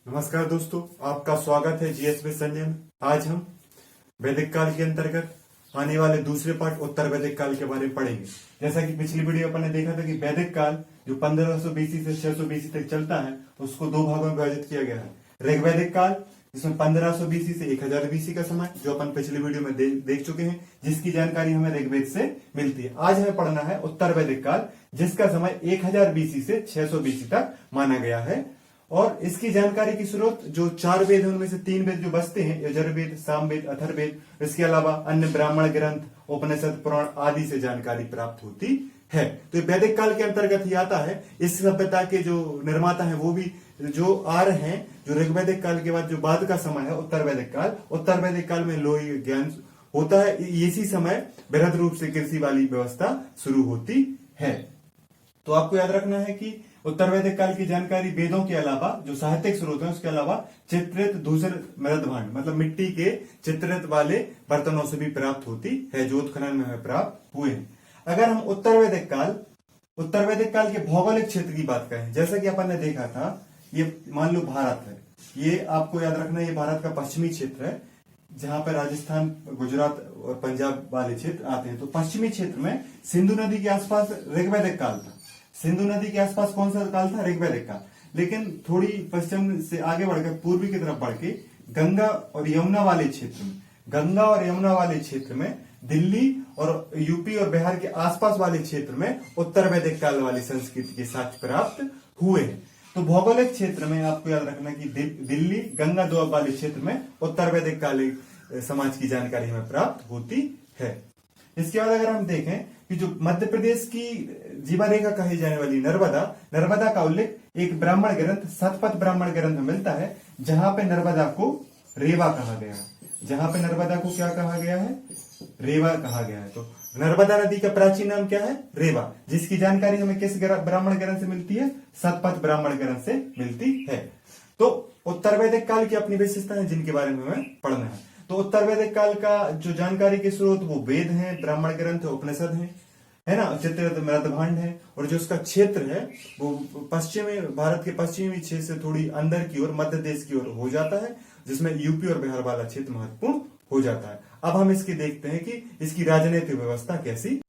नमस्कार दोस्तों, आपका स्वागत है जीएसबी संजय में। आज हम वैदिक काल के अंतर्गत आने वाले दूसरे पार्ट उत्तर वैदिक काल के बारे में पढ़ेंगे। जैसा कि पिछली वीडियो अपन ने देखा था कि वैदिक काल जो 1500 बीसी से 600 बीसी तक चलता है, उसको दो भागों में विभाजित किया गया है। ऋग्वैदिक काल जिसमें 1500 बीसी से 1000 बीसी का समय, जो अपन पिछली वीडियो में देख चुके हैं, जिसकी जानकारी हमें ऋग्वेद से मिलती है। आज हमें पढ़ना है उत्तर वैदिक काल, जिसका समय 1000 बीसी से 600 बीसी तक माना गया है। और इसकी जानकारी की स्रोत जो 4 वेद है, उनमें से 3 वेद जो बचते हैं, यजुर्वेद, सामवेद, अथर्ववेद, इसके अलावा अन्य ब्राह्मण ग्रंथ, उपनिषद, पुराण आदि से जानकारी प्राप्त होती है। तो ये वैदिक काल के अंतर्गत ही आता है। इस सभ्यता के जो निर्माता हैं वो भी जो आ रहे हैं, जो ऋग्वैदिक काल के बाद जो बाद का समय है उत्तर वैदिक काल, उत्तर वैदिक काल में लोही ज्ञान होता है। इसी समय बृहद रूप से कृषि वाली व्यवस्था शुरू होती है। तो आपको याद रखना है कि उत्तर वैदिक काल की जानकारी वेदों के अलावा जो साहित्यिक स्रोत है, उसके अलावा चित्रित दूसरे मृद भांड मतलब मिट्टी के चित्रित वाले बर्तनों से भी प्राप्त होती है, जो उत्खनन में हमें प्राप्त हुए हैं। अगर हम उत्तर वैदिक काल के भौगोलिक क्षेत्र की बात करें, जैसा कि अपन ने देखा था, ये मान लो भारत है, ये आपको याद रखना है, ये भारत का पश्चिमी क्षेत्र है, जहां पर राजस्थान, गुजरात और पंजाब वाले क्षेत्र आते हैं। तो पश्चिमी क्षेत्र में सिंधु नदी के आसपास ऋग्वैदिक काल था। सिंधु नदी के आसपास कौन सा काल था? ऋग्वैदिक काल। लेकिन थोड़ी पश्चिम से आगे बढ़कर पूर्वी की तरफ बढ़ के गंगा और यमुना वाले क्षेत्र में दिल्ली और यूपी और बिहार के आसपास वाले क्षेत्र में उत्तर वैदिक काल वाली संस्कृति के साक्ष्य प्राप्त हुए हैं। तो भौगोलिक क्षेत्र में आपको याद रखना कि दिल्ली, गंगा दोआब वाले क्षेत्र में उत्तर वैदिक काल समाज की जानकारी हमें प्राप्त होती है। इसके बाद अगर हम देखें कि जो मध्य प्रदेश की जीवा रेखा कही जाने वाली नर्मदा का उल्लेख एक ब्राह्मण ग्रंथ, शतपथ ब्राह्मण ग्रंथ में मिलता है, जहां पे नर्मदा को रेवा कहा गया है। जहां पे नर्मदा को क्या कहा गया है? रेवा कहा गया है। तो नर्मदा नदी का प्राचीन नाम क्या है? रेवा, जिसकी जानकारी हमें किस ब्राह्मण ग्रंथ से मिलती है? शतपथ ब्राह्मण ग्रंथ से मिलती है। तो उत्तर वैदिक काल की अपनी विशेषताएं, जिनके बारे में हमें पढ़ना है। तो उत्तर वैदिक काल का जो जानकारी के स्रोत वो वेद हैं, ब्राह्मण ग्रंथ, उपनिषद हैं, है ना, चित्रित मृदभांड है। और जो उसका क्षेत्र है वो पश्चिमी भारत के पश्चिमी क्षेत्र से थोड़ी अंदर की ओर, मध्य देश की ओर हो जाता है, जिसमें यूपी और बिहार वाला क्षेत्र महत्वपूर्ण हो जाता है। अब हम इसकी देखते हैं कि इसकी राजनीतिक व्यवस्था कैसी।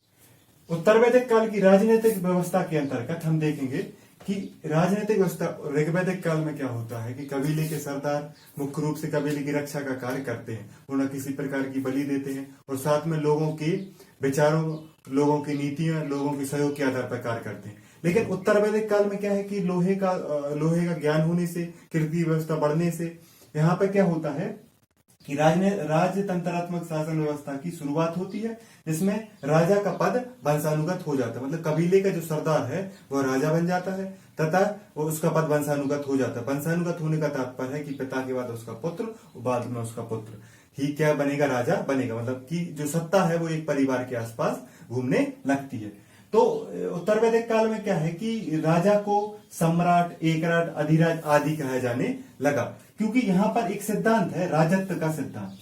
उत्तर वैदिक काल की राजनीतिक व्यवस्था के अंतर्गत हम देखेंगे कि राजनीतिक व्यवस्था ऋग्वैदिक काल में क्या होता है कि कबीले के सरदार मुख्य रूप से कबीले की रक्षा का कार्य करते हैं, उन्हें किसी प्रकार की बलि देते हैं और साथ में लोगों के विचारों, लोगों की नीतियां, लोगों के सहयोग के आधार पर कार्य करते हैं। लेकिन उत्तर वैदिक काल में क्या है कि लोहे का ज्ञान होने से, कृषि व्यवस्था बढ़ने से यहाँ पे क्या होता है कि राजतंत्रात्मक शासन व्यवस्था की शुरुआत होती है, जिसमें राजा का पद वंशानुगत हो जाता है। मतलब कबीले का जो सरदार है वह राजा बन जाता है तथा वो उसका पद वंशानुगत हो जाता है। वंशानुगत होने का तात्पर्य है कि पिता के बाद उसका पुत्र, बाद में उसका पुत्र ही क्या बनेगा? राजा बनेगा। मतलब कि जो सत्ता है वो एक परिवार के आसपास घूमने लगती है। तो उत्तर वैदिक काल में क्या है कि राजा को सम्राट, एकराट, अधिराज आदि कहा जाने लगा, क्योंकि यहाँ पर एक सिद्धांत है, राजत्व का सिद्धांत।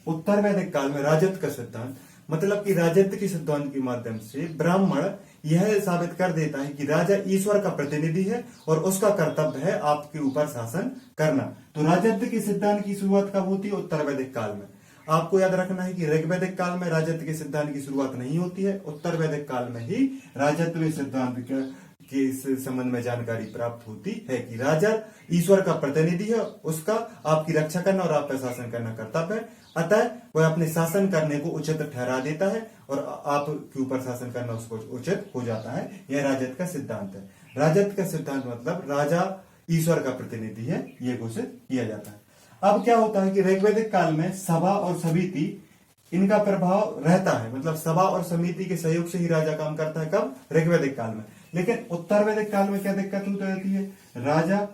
उत्तर वैदिक काल में राजत्व का सिद्धांत मतलब कि राजत्व के सिद्धांत के माध्यम से ब्राह्मण यह साबित कर देता है कि राजा ईश्वर का प्रतिनिधि है और उसका कर्तव्य है आपके ऊपर शासन करना। तो राजत्व के सिद्धांत की शुरुआत कब होती है? उत्तर वैदिक काल में। आपको याद रखना है कि ऋग्वैदिक काल में राजत्व के सिद्धांत की शुरुआत नहीं होती है, उत्तर वैदिक काल में ही राजत्व सिद्धांत के संबंध में जानकारी प्राप्त होती है कि राजा ईश्वर का प्रतिनिधि है, उसका आपकी रक्षा करना और आप पर शासन करना कर्तव्य है। अतः वह अपने शासन करने को उचित ठहरा देता है और आपके ऊपर शासन करना उसको उचित हो जाता है। यह राजत्व का सिद्धांत है। राजत्व का सिद्धांत मतलब राजा ईश्वर का प्रतिनिधि है, यह घोषित किया जाता है। अब क्या होता है कि ऋग्वैदिक काल में सभा और समिति, इनका प्रभाव रहता है। मतलब सभा और समिति के सहयोग से ही राजा काम करता है। कब? ऋग्वैदिक काल में। लेकिन उत्तर वैदिक काल में क्या दिक्कत होती रहती है? राजा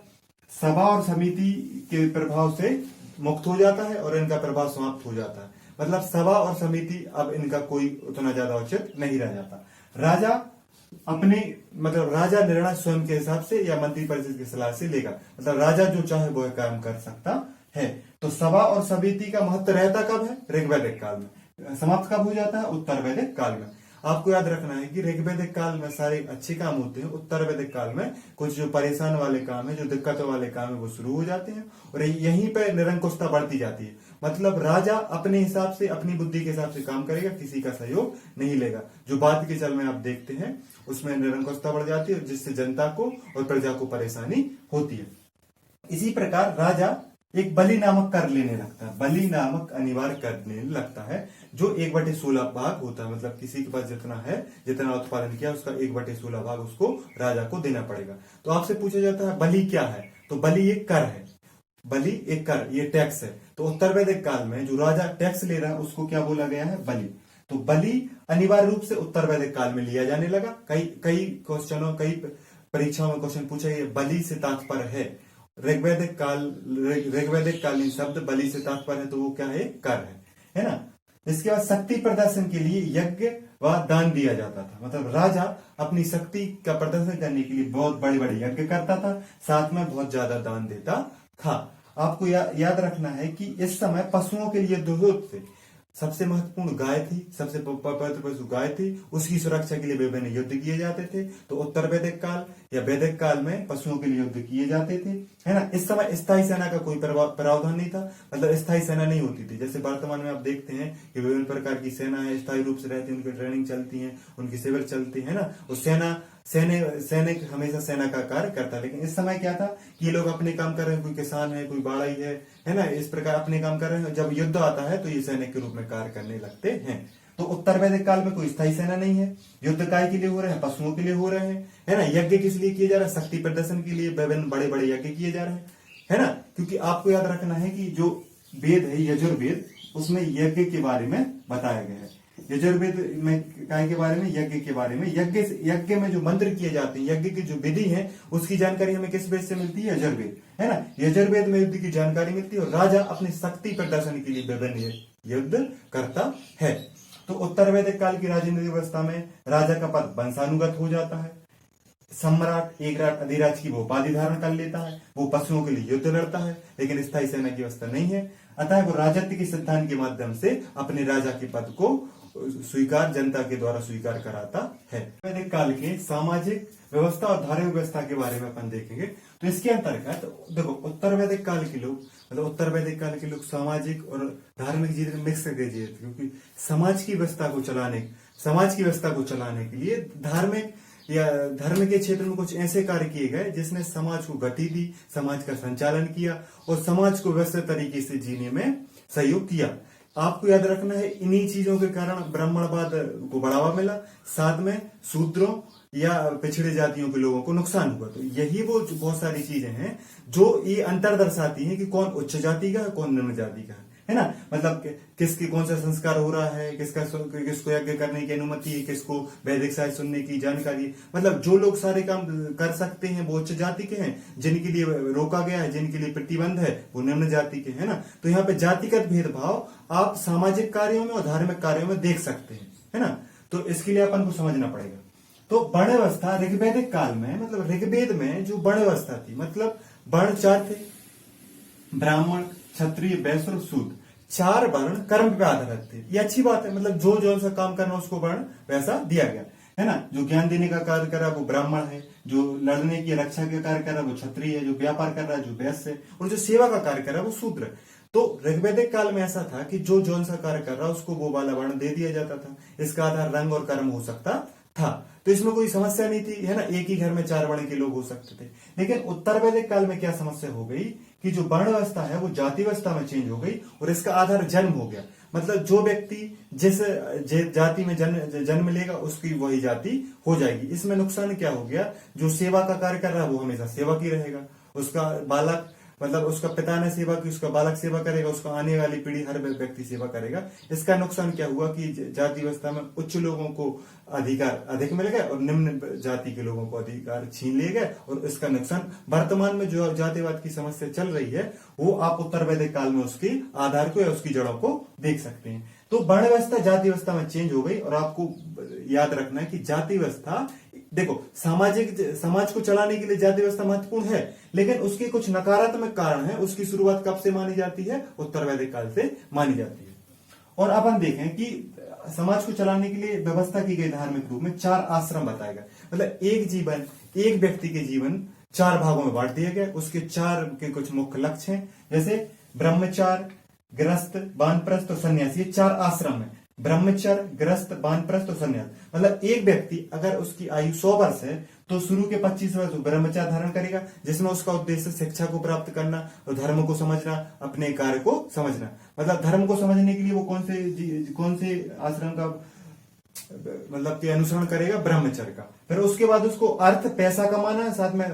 सभा और समिति के प्रभाव से मुक्त हो जाता है और इनका प्रभाव समाप्त हो जाता है। मतलब सभा और समिति अब इनका कोई उतना ज्यादा औचित्य नहीं रह जाता। राजा राजा निर्णय स्वयं के हिसाब से या मंत्री परिषद की सलाह से लेगा। मतलब राजा जो चाहे वो काम कर सकता है। तो सभा और समिति का महत्व रहता कब है? ऋग्वैदिक काल में। समाप्त कब हो जाता है? उत्तर वैदिक काल में। आपको याद रखना है कि ऋग्वैदिक काल में सारे अच्छे काम होते हैं, उत्तर वैदिक काल में कुछ जो परेशान वाले काम है, जो दिक्कतों वाले काम है वो शुरू हो जाते हैं और यहीं पे निरंकुशता बढ़ती जाती है। मतलब राजा अपने हिसाब से, अपनी बुद्धि के हिसाब से काम करेगा, किसी का सहयोग नहीं लेगा। जो बात के चल में आप देखते हैं उसमें निरंकुशता बढ़ जाती है, जिससे जनता को और प्रजा को परेशानी होती है। इसी प्रकार राजा एक बलि नामक कर लेने लगता है, बलि नामक अनिवार्य करने लगता है, जो 1/16 भाग होता है। मतलब किसी के पास जितना है, जितना उत्पादन किया उसका 1/16 भाग उसको राजा को देना पड़ेगा। तो आपसे पूछा जाता है बलि क्या है, तो बलि एक कर है, बलि एक कर, ये टैक्स है। तो उत्तर वैदिक काल में जो राजा टैक्स ले रहा है उसको क्या बोला गया है, बलि। तो बलि अनिवार्य रूप से उत्तर वैदिक काल में लिया जाने लगा। कई क्वेश्चनों, कई परीक्षाओं में क्वेश्चन पूछा गया बलि से तात्पर्य है, ऋग्वैदिक कालीन शब्द बलि से तात्पर्य है, तो वो क्या है, कर है ना। इसके बाद शक्ति प्रदर्शन के लिए यज्ञ व दान दिया जाता था। मतलब राजा अपनी शक्ति का प्रदर्शन करने के लिए बहुत बड़े बड़े यज्ञ करता था, साथ में बहुत ज्यादा दान देता था। आपको याद रखना है कि इस समय पशुओं के लिए दुर्योध थे, सबसे महत्वपूर्ण गाय थी, सबसे पवित्र पशु गाय थी, उसकी सुरक्षा के लिए विभिन्न युद्ध किए जाते थे। तो उत्तर वैदिक काल या वैदिक काल में पशुओं के लिए युद्ध किए जाते थे, है ना। इस समय स्थायी सेना का कोई प्रावधान नहीं था, मतलब स्थायी सेना नहीं होती थी। जैसे वर्तमान में आप देखते हैं कि विभिन्न प्रकार की सेना है, स्थायी रूप से रहती है, उनकी ट्रेनिंग चलती है, उनकी शिविर चलती है ना। उस सैनिक हमेशा सेना का कार्य करता है। लेकिन इस समय क्या था कि ये लोग अपने काम कर रहे हैं, कोई किसान है, कोई बाड़ाई है ना, इस प्रकार अपने काम कर रहे हैं। जब युद्ध आता है तो ये सैनिक के रूप में कार्य करने लगते हैं। तो उत्तर वैदिक काल में कोई स्थायी सेना नहीं है, युद्ध काय के लिए हो रहे हैं, पशुओं के लिए हो रहे हैं, है ना। यज्ञ किस लिए किए जा रहे हैं, शक्ति प्रदर्शन के लिए विभिन्न बड़े बड़े यज्ञ किए जा रहे हैं, है ना। क्योंकि आपको याद रखना है कि जो वेद है यजुर्वेद, उसमें यज्ञ के बारे में बताया गया है। यजुर्वेद में काय के बारे में, यज्ञ के बारे में, यज्ञ में जो मंत्र किए जाते हैं, यज्ञ की जो विधि है उसकी जानकारी हमें किस वेद से मिलती है, यजुर्वेद, है ना। यजुर्वेद में युद्ध की जानकारी मिलती है और राजा अपनी शक्ति प्रदर्शन के लिए विभिन्न युद्ध करता है। तो उत्तर वैदिक काल की राजनीतिक व्यवस्था में राजा का पद वंशानुगत हो जाता है। सम्राट एक राज अधिराज की वो उपाधि धारण कर लेता है, वो पशुओं के लिए युद्ध लड़ता है, लेकिन स्थायी सेना की व्यवस्था नहीं है। अतः वो राजत्व के सिद्धांत के माध्यम से अपने राजा के पद को स्वीकार, जनता के द्वारा स्वीकार कराता है। वैदिक काल के सामाजिक व्यवस्था और धार्मिक व्यवस्था के बारे में अपन देखेंगे। तो इसके अंतर्गत देखो, उत्तर वैदिक काल के लोग, मतलब उत्तर वैदिक काल के लोग सामाजिक और धार्मिक जीवन मिक्स करके जीते, क्योंकि समाज की व्यवस्था को चलाने के लिए धार्मिक या धर्म के क्षेत्र में कुछ ऐसे कार्य किए गए जिसने समाज को गति दी, समाज का संचालन किया और समाज को व्यवस्थित तरीके से जीने में सहयोग किया। आपको याद रखना है इन्हीं चीजों के कारण ब्राह्मणवाद को बढ़ावा मिला, साथ में शूद्रों या पिछड़े जातियों के लोगों को नुकसान हुआ। तो यही वो बहुत सारी चीजें हैं जो ये अंतर दर्शाती हैं कि कौन उच्च जाति का है, कौन निम्न जाति का है ना। मतलब किसके कौन सा संस्कार हो रहा है, किसको यज्ञ करने की अनुमति है, किसको वैदिक साहित्य सुनने की जानकारी। मतलब जो लोग सारे काम कर सकते हैं वो उच्च जाति के हैं, जिनके लिए रोका गया है, जिनके लिए प्रतिबंध है, वो निम्न जाति के है ना। तो यहाँ पे जातिगत भेदभाव आप सामाजिक कार्यों में और धार्मिक कार्यों में देख सकते हैं, है ना। तो इसके लिए अपन को समझना पड़ेगा। तो वर्ण व्यवस्था ऋग्वैदिक काल में, मतलब ऋग्वेद में जो वर्ण व्यवस्था थी, मतलब वर्ण 4 थे, ब्राह्मण, क्षत्रिय, वैश्य और शूद्र। 4 वर्ण कर्म पे आधारित थे। ये अच्छी बात है, मतलब जो सा काम करना उसको वर्ण वैसा दिया गया, है ना। जो ज्ञान देने का कार्य कर रहा है वो ब्राह्मण है, जो लड़ने की रक्षा का कार्य कर रहा है वो क्षत्रिय है, जो व्यापार कर रहा है जो वैश्य है, और जो सेवा का कार्य कर रहा है वो शूद्र है। तो ऋग्वैदिक काल में ऐसा था कि जो सा कार्य कर रहा है उसको वो वाला वर्ण दे दिया जाता था। इसका आधार रंग और कर्म हो सकता था, तो इसमें कोई समस्या नहीं थी, है ना। एक ही घर में 4 वर्ण के लोग हो सकते थे। लेकिन उत्तर वैदिक काल में क्या समस्या हो गई कि जो वर्ण व्यवस्था है वो जाति व्यवस्था में चेंज हो गई और इसका आधार जन्म हो गया। मतलब जो व्यक्ति जिस जाति में जन्म लेगा उसकी वही जाति हो जाएगी। इसमें नुकसान क्या हो गया, जो सेवा का कार्य कर रहा है वो हमेशा सेवक ही रहेगा, उसका बालक, मतलब उसका पिता ने सेवा की, उसका बालक सेवा करेगा, उसका आने वाली पीढ़ी हर व्यक्ति सेवा करेगा। इसका नुकसान क्या हुआ कि जाति व्यवस्था में उच्च लोगों को अधिकार अधिक मिल गए और निम्न जाति के लोगों को अधिकार छीन लिए गए। और इसका नुकसान वर्तमान में जो जातिवाद की समस्या चल रही है वो आप उत्तर वैदिक काल में उसके आधार को या उसकी जड़ों को देख सकते हैं। तो वर्ण व्यवस्था जाति व्यवस्था में चेंज हो गई। और आपको याद रखना है कि जाति व्यवस्था, देखो समाज को चलाने के लिए जाति व्यवस्था महत्वपूर्ण है, लेकिन उसके कुछ नकारात्मक कारण है। उसकी शुरुआत कब से मानी जाती है, उत्तर वैदिक काल से मानी जाती है। और अब हम देखें कि समाज को चलाने के लिए व्यवस्था की गई धार्मिक रूप में 4 आश्रम बताया गया। मतलब एक व्यक्ति के जीवन 4 भागों में बांट दिया गया। उसके 4 के कुछ मुख्य लक्ष्य हैं, जैसे ब्रह्मचार, गृहस्थ, वानप्रस्थ और सन्यास। ये 4 आश्रम है, ब्रह्मचर्य, गृहस्थ, वानप्रस्थ और सन्यास। मतलब एक व्यक्ति अगर उसकी आयु 100 वर्ष है तो शुरू के 25 वर्ष वो ब्रह्मचर्य धारण करेगा, जिसमें उसका उद्देश्य शिक्षा को प्राप्त करना और धर्म को समझना, अपने कार्य को समझना। मतलब धर्म को समझने के लिए वो कौन से आश्रम का मतलब कि अनुसरण करेगा, ब्रह्मचर्य का। फिर उसके बाद उसको अर्थ पैसा कमाना है, साथ में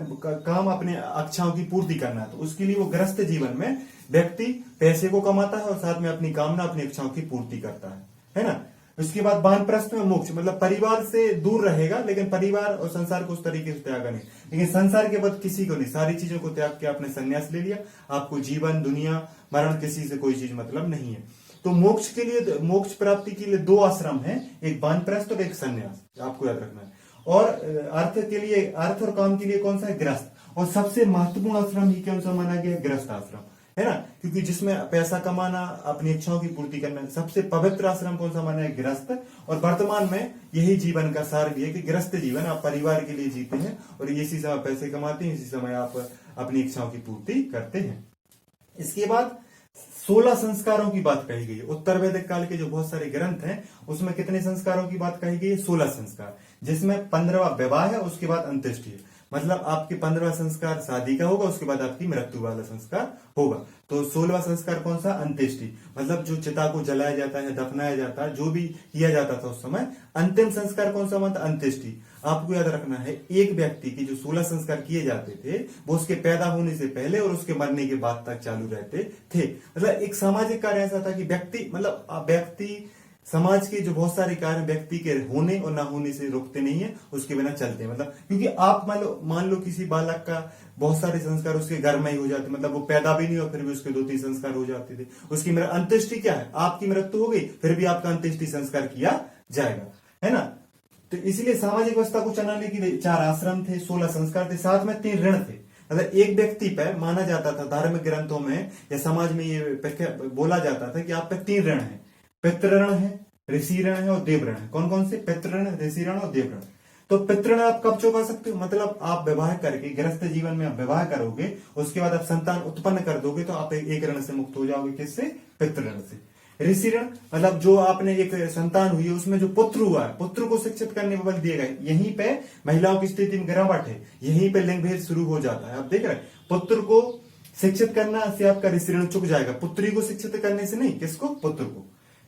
काम अपने इच्छाओं की पूर्ति करना है, तो उसके लिए वो गृहस्थ जीवन में व्यक्ति पैसे को कमाता है और साथ में अपनी कामना, अपनी इच्छाओं की पूर्ति करता है ना। उसके बाद वानप्रस्थ में मोक्ष, मतलब परिवार से दूर रहेगा, लेकिन परिवार और संसार को उस तरीके से त्यागा नहीं, लेकिन संसार के बाद किसी को नहीं, सारी चीजों को त्याग के आपने संन्यास ले लिया, आपको जीवन, दुनिया, मरण, किसी से कोई चीज मतलब नहीं है। तो मोक्ष के लिए, मोक्ष प्राप्ति के लिए 2 आश्रम हैं, एक वानप्रस्थ और एक संन्यास, आपको याद रखना है। और अर्थ के लिए, अर्थ और काम के लिए कौन सा है, गृहस्थ। और सबसे महत्वपूर्ण आश्रम ही कौन सा माना गया है, गृहस्थ आश्रम, है ना, क्योंकि जिसमें पैसा कमाना, अपनी इच्छाओं की पूर्ति करना। सबसे पवित्र आश्रम कौन सा माना है, गृहस्थ। और वर्तमान में यही जीवन का सार भी है कि गृहस्थ जीवन आप परिवार के लिए जीते हैं और इसी समय पैसे कमाते हैं, इसी समय आप अपनी इच्छाओं की पूर्ति करते हैं। इसके बाद 16 संस्कारों की बात कही गई है। उत्तर वैदिक काल के जो बहुत सारे ग्रंथ हैं उसमें कितने संस्कारों की बात कही गई है, 16 संस्कार, जिसमें 15वां विवाह है, उसके बाद अंत्येष्टि है। मतलब आपके 15वां संस्कार शादी का होगा, उसके बाद आपकी मृत्यु वाला संस्कार होगा। तो 16वां संस्कार कौन सा, अंत्येष्टि, मतलब जो चिता को जलाया जाता है, दफनाया जाता है, जो भी किया जाता था उस समय। अंतिम संस्कार कौन सा मानता, अंत्येष्टि। आपको याद रखना है, एक व्यक्ति के जो 16 संस्कार किए जाते थे वो उसके पैदा होने से पहले और उसके मरने के बाद तक चालू रहते थे। मतलब एक सामाजिक कार्य ऐसा था कि व्यक्ति समाज के जो बहुत सारे कार्य व्यक्ति के होने और ना होने से रुकते नहीं है, उसके बिना चलते हैं। मतलब क्योंकि आप मान लो किसी बालक का बहुत सारे संस्कार उसके घर में ही हो जाते, मतलब वो पैदा भी नहीं हो फिर भी उसके 2-3 संस्कार हो जाते थे। उसकी मेरा अंत्येष्टि क्या है, आपकी मृत्यु हो गई फिर भी आपका अंत्येष्टि संस्कार किया जाएगा, है ना। तो इसलिए सामाजिक व्यवस्था को चलाने के लिए 4 आश्रम थे, 16 संस्कार थे, साथ में 3 ऋण थे। मतलब एक व्यक्ति पर माना जाता था, धार्मिक ग्रंथों में या समाज में ये बोला जाता था कि आप पे 3 ऋण है, पितृऋण है, ऋषि ऋण है और देव ऋण है। कौन कौन से, पितृऋण, ऋषि ऋण और देव ऋण। तो पितृऋण आप कब चुका सकते हो, मतलब आप विवाह करके, गृहस्थ जीवन में आप विवाह करोगे, उसके बाद आप संतान उत्पन्न कर दोगे तो आप एक ऋण से मुक्त हो जाओगे, किससे, पितृऋण से। ऋषि ऋण मतलब जो आपने एक संतान हुई है उसमें जो पुत्र हुआ है, पुत्र को शिक्षित करने में बल दिए गए। यहीं पे महिलाओं की स्थिति में गिरावट है, यहीं पे लिंग भेद शुरू हो जाता है। आप देख रहे हैं, पुत्र को शिक्षित करना से आपका ऋषि ऋण चुक जाएगा, पुत्री को शिक्षित करने से नहीं, किसको, पुत्र को।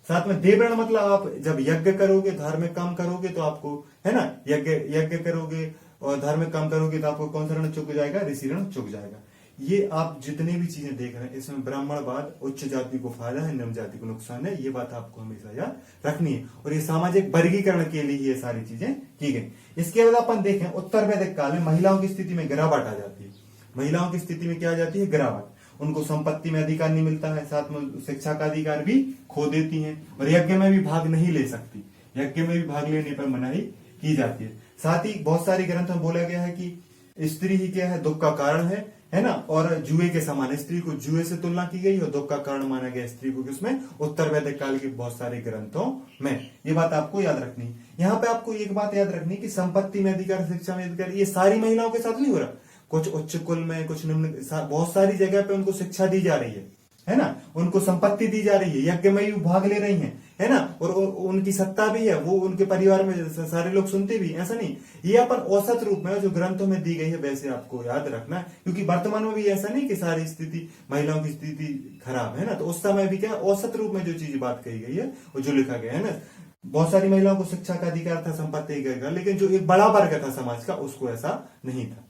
साथ में देव ऋण मतलब आप जब यज्ञ करोगे, धार्मिक काम करोगे तो आपको, है ना, यज्ञ करोगे और धार्मिक काम करोगे तो आपको कौन सा ऋण चुक जाएगा, ऋषि ऋण चुक जाएगा। ये आप जितने भी चीजें देख रहे हैं इसमें ब्राह्मणवाद उच्च जाति को फायदा है, निम्न जाति को नुकसान है, ये बात आपको हमेशा याद रखनी है। और ये सामाजिक वर्गीकरण के लिए ये सारी चीजें की गई। इसके बाद अपन देखें, उत्तर वैदिक काल में महिलाओं की स्थिति में गिरावट आ जाती है। महिलाओं की स्थिति में क्या आ जाती है, गिरावट। उनको संपत्ति में अधिकार नहीं मिलता है, साथ में शिक्षा का अधिकार भी खो देती हैं और यज्ञ में भी भाग नहीं ले सकती, यज्ञ में भी भाग लेने पर मनाही की जाती है। साथ ही बहुत सारे ग्रंथों में बोला गया है कि स्त्री ही क्या है, दुख का कारण है ना, और जुए के समान, स्त्री को जुए से तुलना की गई और दुख का कारण माना गया स्त्री को, किसमें, उत्तर वैदिक काल के बहुत सारे ग्रंथों में। ये बात आपको याद रखनी। यहाँ पे आपको एक बात याद रखनी कि संपत्ति में अधिकार, शिक्षा में अधिकार, ये सारी महिलाओं के साथ नहीं हो रहा। कुछ उच्च कुल में, कुछ निम्न, बहुत सारी जगह पे उनको शिक्षा दी जा रही है ना, उनको संपत्ति दी जा रही है, यज्ञ में भी भाग ले रही है ना, और उनकी सत्ता भी है, वो उनके परिवार में सारे लोग सुनते भी, ऐसा नहीं। ये अपन औसत रूप में जो ग्रंथों में दी गई है वैसे आपको याद रखना, क्योंकि वर्तमान में भी ऐसा नहीं कि सारी स्थिति, महिलाओं की स्थिति खराब है ना। तो उस समय भी क्या, औसत रूप में जो चीज बात कही गई है वो जो लिखा गया है ना, बहुत सारी महिलाओं को शिक्षा का अधिकार था, संपत्ति का अधिकार, लेकिन जो एक बड़ा वर्ग था समाज का उसको ऐसा नहीं था।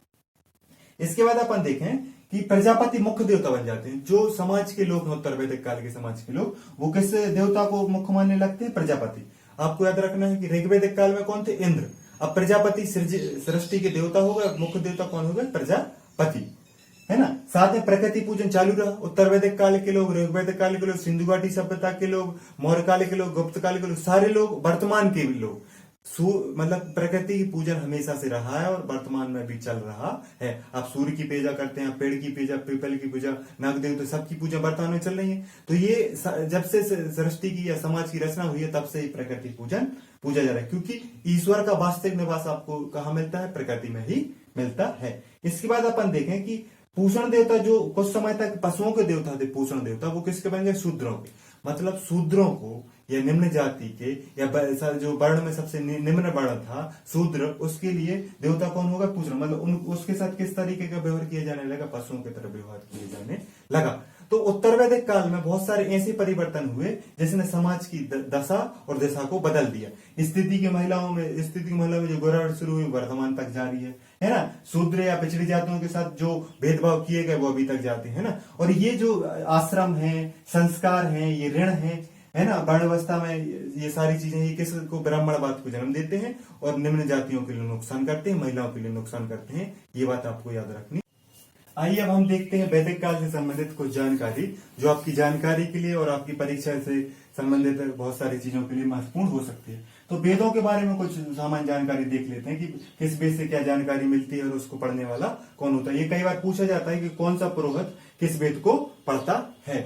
इसके बाद अपन देखें कि प्रजापति मुख्य देवता बन जाते हैं। जो समाज के लोग, उत्तर वैदिक काल के समाज के लोग, वो किस देवता को मुख्य मानने लगते हैं, प्रजापति। आपको याद रखना है कि ऋग्वैदिक काल में कौन थे, इंद्र। अब प्रजापति सृष्टि के देवता होगा, मुख्य देवता कौन होगा, प्रजापति, है ना। साथ में प्रकृति पूजन चालू रहा। उत्तर वैदिक काल के लोग, ऋग्वैदिक काल के लोग, सिंधु घाटी सभ्यता के लोग, मौर्य काल के लोग, गुप्त काल के लोग, सारे लोग, वर्तमान के भी लोग, मतलब प्रकृति की पूजन हमेशा से रहा है और वर्तमान में भी चल रहा है। आप सूर्य की पूजा करते हैं, पेड़ की पूजा, पीपल की पूजा, नागदेव, तो सबकी पूजा वर्तमान में चल रही है। तो ये जब से सृष्टि की या समाज की रचना हुई है तब से ही प्रकृति पूजन पूजा जा रहा है, क्योंकि ईश्वर का वास्तविक निवास आपको कहाँ मिलता है? प्रकृति में ही मिलता है। इसके बाद अपन देखें कि पूषण देवता जो कुछ समय तक पशुओं के देवता थे, पूषण देवता, वो किसके बन गए? शूद्रों के। मतलब शूद्रों को या निम्न जाति के या जो वर्ण में सबसे निम्न वर्ण था शूद्र, उसके लिए देवता कौन होगा? पूषण। मतलब उसके साथ किस तरीके का व्यवहार किया जाने लगा? पशुओं की तरह व्यवहार किया जाने लगा। तो उत्तर वैदिक काल में बहुत सारे ऐसे परिवर्तन हुए जिसने समाज की दशा और दिशा को बदल दिया। स्थिति की महिलाओं में जो गिरावट शुरू हुई वर्तमान तक जारी है ना। शूद्र या पिछड़ी जातियों के साथ जो भेदभाव किए गए वो अभी तक जाते हैं ना। और ये जो आश्रम है, संस्कार है, ये ऋण है ना, वर्णावस्था में ये सारी चीजें ये किसको? ब्राह्मणवाद को जन्म देते हैं और निम्न जातियों के लिए नुकसान करते हैं, महिलाओं के लिए नुकसान करते हैं। ये बात आपको याद रखनी। आइए अब हम देखते हैं वैदिक काल से संबंधित कुछ जानकारी जो आपकी जानकारी के लिए और आपकी परीक्षा से संबंधित बहुत सारी चीजों के लिए महत्वपूर्ण हो सकती है। तो वेदों के बारे में कुछ सामान्य जानकारी देख लेते हैं कि किस वेद से क्या जानकारी मिलती है और उसको पढ़ने वाला कौन होता है। ये कई बार पूछा जाता है कि कौन सा पुरोहित किस वेद को पढ़ता है।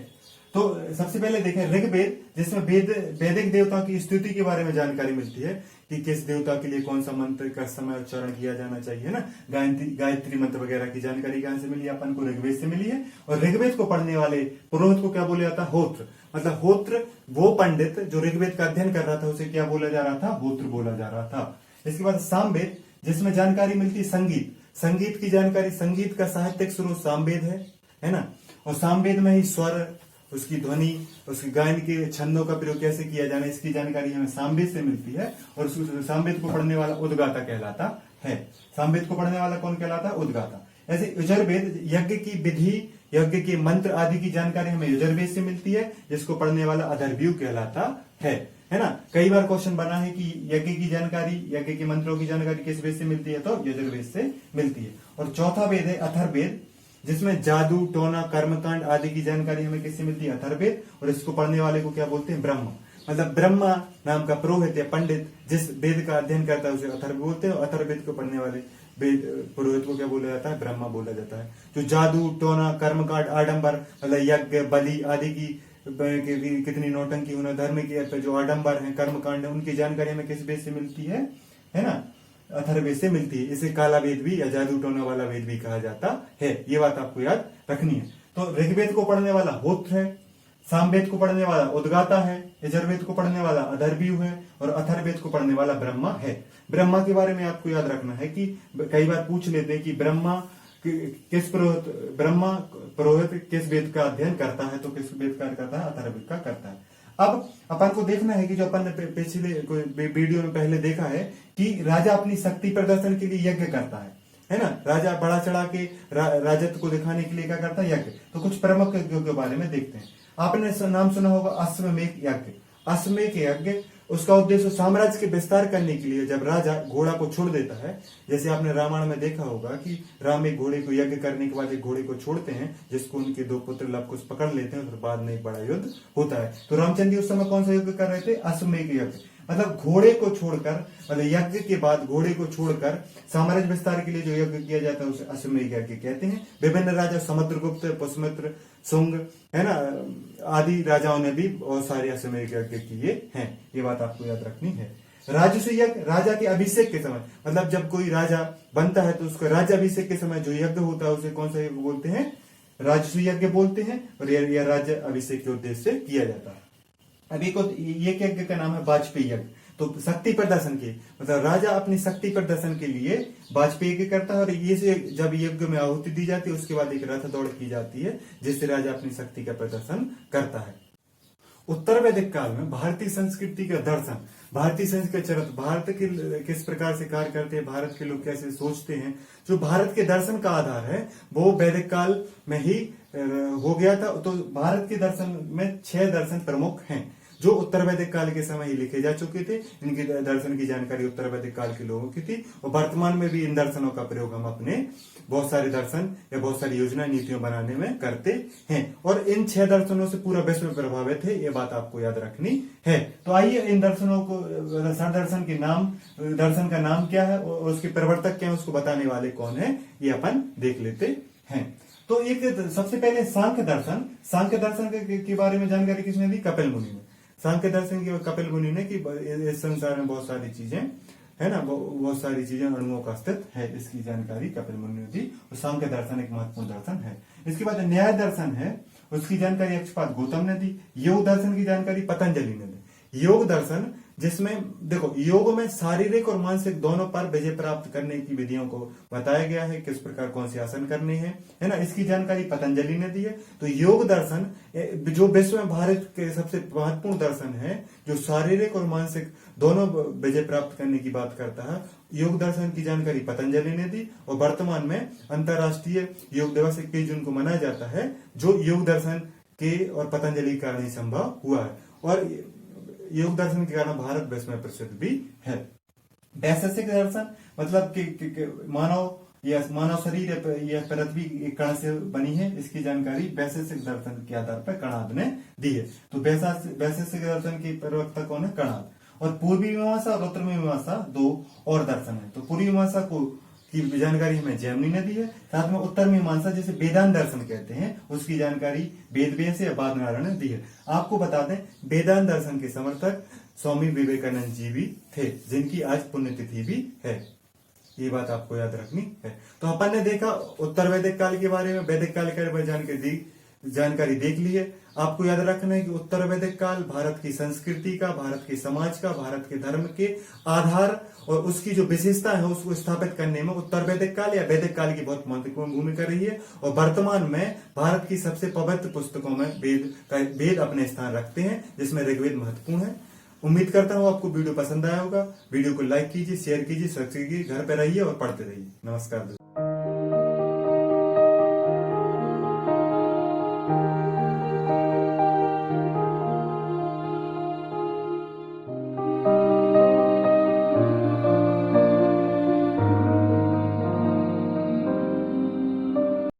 तो सबसे पहले देखें ऋग्वेद, जिसमें वैदिक देवताओं की स्तुति के बारे में जानकारी मिलती है कि किस देवता के लिए कौन सा मंत्र का समय उच्चारण किया जाना चाहिए ना। गायत्री मंत्र वगैरह की जानकारी कहां से मिली? अपन को ऋग्वेद से मिली है। और ऋग्वेद को पढ़ने वाले पुरोहित को क्या बोला जाता है? होत्र। मतलब होत्र वो पंडित जो ऋग्वेद का अध्ययन कर रहा था उसे क्या बोला जा रहा था? होत्र बोला जा रहा था। इसके बाद सामवेद, जिसमें जानकारी मिलती है संगीत की जानकारी। संगीत का साहित्यिक स्रोत सामवेद है ना। और सामवेद में ही स्वर, उसकी ध्वनि, उसकी गायन के छंदों का प्रयोग कैसे किया जाना, इसकी जानकारी हमें सामवेद से मिलती है। और सामवेद को पढ़ने वाला उद्गाता कहलाता है। सामवेद को पढ़ने वाला कौन कहलाता है? उद्गाता। ऐसे यजुर्वेद, यज्ञ की विधि, यज्ञ के मंत्र आदि की जानकारी हमें यजुर्वेद से मिलती है, जिसको पढ़ने वाला अथर्ववेद कहलाता है ना। कई बार क्वेश्चन बना है कि यज्ञ की जानकारी, यज्ञ के मंत्रों की जानकारी किस वेद से मिलती है? तो यजुर्वेद से मिलती है। और चौथा वेद है अथर्ववेद, जिसमें जादू, टोना, कर्मकांड आदि की जानकारी हमें किससे मिलती है? अथर्ववेद। और इसको पढ़ने वाले को क्या बोलते हैं? ब्रह्मा। मतलब ब्रह्मा नाम का पुरोहित या पंडित जिस वेद का अध्ययन करता है उसे अथर्ववेद बोलते हैं। और अथर्ववेद को पढ़ने वाले पुरोहित को क्या बोला जाता है? ब्रह्मा बोला जाता है। जो जादू, टोना, कर्मकांड, आडंबर, मतलब यज्ञ, बलि आदि की कितनी नौटंकी होना, धर्म की जो आडंबर है, कर्मकांड है, उनकी जानकारी हमें किस वेद से मिलती है ना? अथर्ववेद से मिलती है। इसे काला वेद भी या जादू टोना वाला वेद भी कहा जाता है। ये बात आपको याद रखनी है। तो ऋग्वेद को पढ़ने वाला होत्र है, सामवेद को पढ़ने वाला उद्गाता है, यजुर्वेद को पढ़ने वाला अथर्ववेद है और अथर्ववेद को पढ़ने वाला ब्रह्मा है। ब्रह्मा के बारे में आपको याद रखना है कि कई बार पूछ लेते हैं कि ब्रह्मा पुरोहित किस वेद का अध्ययन करता है? तो किस वेद का करता है? अथर्ववेद का करता है। अब अपन को देखना है कि जो अपन ने पिछले वीडियो में पहले देखा है कि राजा अपनी शक्ति प्रदर्शन के लिए यज्ञ करता है ना। राजा बड़ा चढ़ा के राजत्व को दिखाने के लिए क्या करता है? यज्ञ। तो कुछ प्रमुख यज्ञों के बारे में देखते हैं। आपने नाम सुना होगा अश्वमेध यज्ञ। अश्वमेध यज्ञ, उसका उद्देश्य साम्राज्य के विस्तार करने के लिए जब राजा घोड़ा को छोड़ देता है, जैसे आपने रामायण में देखा होगा कि राम एक घोड़े को यज्ञ करने के बाद एक घोड़े को छोड़ते हैं, जिसको उनके दो पुत्र लव कुश पकड़ लेते हैं, फिर बाद में एक बड़ा युद्ध होता है। तो रामचंद्र उस समय कौन सा यज्ञ कर रहे थे? अश्वमेध यज्ञ। मतलब घोड़े को छोड़कर, मतलब यज्ञ के बाद घोड़े को छोड़कर साम्राज्य विस्तार के लिए जो यज्ञ किया जाता है उसे अश्वमेध यज्ञ कहते हैं। विभिन्न राजा समुद्रगुप्त, पुष्यमित्र, शुंग है ना आदि राजाओं ने भी बहुत सारे अश्वमेध यज्ञ किए हैं। ये बात आपको याद रखनी है। राजसूय यज्ञ, राजा के अभिषेक के समय, मतलब जब कोई राजा बनता है तो उसका राज्याभिषेक के समय जो यज्ञ होता है उसे कौन सा यज्ञ बोलते हैं? राजसूय यज्ञ बोलते हैं। और यह राज्य अभिषेक के उद्देश्य से किया जाता है। अब एक यज्ञ का नाम है वाजपेयी यज्ञ। तो शक्ति प्रदर्शन के, मतलब राजा अपनी शक्ति प्रदर्शन के लिए वाजपेयी यज्ञ करता है। और ये से जब यज्ञ में आहुति दी जाती है उसके बाद एक रथ दौड़ की जाती है जिससे राजा अपनी शक्ति का प्रदर्शन करता है। उत्तर वैदिक काल में भारतीय संस्कृति का दर्शन, भारतीय संस्कृति का चरित्र, भारत के किस प्रकार से कार्य करते हैं, भारत के लोग कैसे सोचते हैं, जो भारत के दर्शन का आधार है वो वैदिक काल में ही हो गया था। तो भारत के दर्शन में 6 दर्शन प्रमुख हैं। जो उत्तर वैदिक काल के समय ही लिखे जा चुके थे। इनकी दर्शन की जानकारी उत्तर वैदिक काल के लोगों की थी और वर्तमान में भी इन दर्शनों का प्रयोग हम अपने बहुत सारे दर्शन या बहुत सारी योजना नीतियों बनाने में करते हैं। और इन 6 दर्शनों से पूरा विश्व प्रभावित है, ये बात आपको याद रखनी है। तो आइए इन दर्शनों को, दर्शन के नाम, दर्शन का नाम क्या है और उसके प्रवर्तक क्या है, उसको बताने वाले कौन है, ये अपन देख लेते हैं। तो एक सबसे पहले सांख्य दर्शन के बारे में जानकारी किसने दी? कपिल मुनि ने। सांख्य दर्शन की कपिल मुनि ने कि इस संसार में बहुत सारी चीजें है ना, बहुत सारी चीजें अणुओं का अस्तित्व है, इसकी जानकारी कपिल मुनि ने दी। और सांख्य दर्शन एक महत्वपूर्ण दर्शन है। इसके बाद न्याय दर्शन है, उसकी जानकारी यक्षपाद गौतम ने दी। योग दर्शन की जानकारी पतंजलि ने दी। योग दर्शन जिसमें देखो, योग में शारीरिक और मानसिक दोनों पर विजय प्राप्त करने की विधियों को बताया गया है, किस प्रकार कौन से आसन करने हैं, है ना, इसकी जानकारी पतंजलि ने दी है। तो योग दर्शन जो विश्व में भारत के सबसे महत्वपूर्ण दर्शन है, जो शारीरिक और मानसिक दोनों विजय प्राप्त करने की बात करता है, योग दर्शन की जानकारी पतंजलि ने दी। और वर्तमान में अंतर्राष्ट्रीय योग दिवस 21 जून को मनाया जाता है, जो योग दर्शन के और पतंजलि के कारण ही संभव हुआ है। और योग दर्शन के कारण भारत विश्व में प्रसिद्ध भी है। वैशेषिक दर्शन मतलब कि मानव शरीर यह पृथ्वी एक कण से बनी है, इसकी जानकारी वैशेषिक दर्शन के आधार पर कणाद ने दी है। तो वैशेषिक दर्शन के प्रवक्ता कौन है? कणाद। और पूर्वी मीमांसा और उत्तर मीमांसा 2 और दर्शन है। तो पूर्वी मीमांसा की जानकारी हमें जैमिनी ने दी है। साथ में उत्तर मीमांसा जिसे वेदांत दर्शन कहते हैं, उसकी जानकारी वेद व्यास या बाद नारायण ने दी है। आपको बता दें, वेदांत दर्शन के समर्थक स्वामी विवेकानंद जी भी थे, जिनकी आज पुण्यतिथि भी है। ये बात आपको याद रखनी है। तो अपन ने देखा उत्तर वैदिक काल के बारे में, वैदिक काल के बारे में जानकारी देख ली है। आपको याद रखना है कि उत्तर वैदिक काल भारत की संस्कृति का, भारत के समाज का, भारत के धर्म के आधार और उसकी जो विशेषता है उसको स्थापित करने में उत्तर वैदिक काल या वैदिक काल की बहुत महत्वपूर्ण भूमिका रही है। और वर्तमान में भारत की सबसे पवित्र पुस्तकों में वेद अपने स्थान रखते हैं, जिसमें ऋग्वेद महत्वपूर्ण है। उम्मीद करता हूँ आपको वीडियो पसंद आया होगा। वीडियो को लाइक कीजिए, शेयर कीजिए, सब्सक्राइब कीजिए, घर पे रहिए और पढ़ते रहिए। नमस्कार।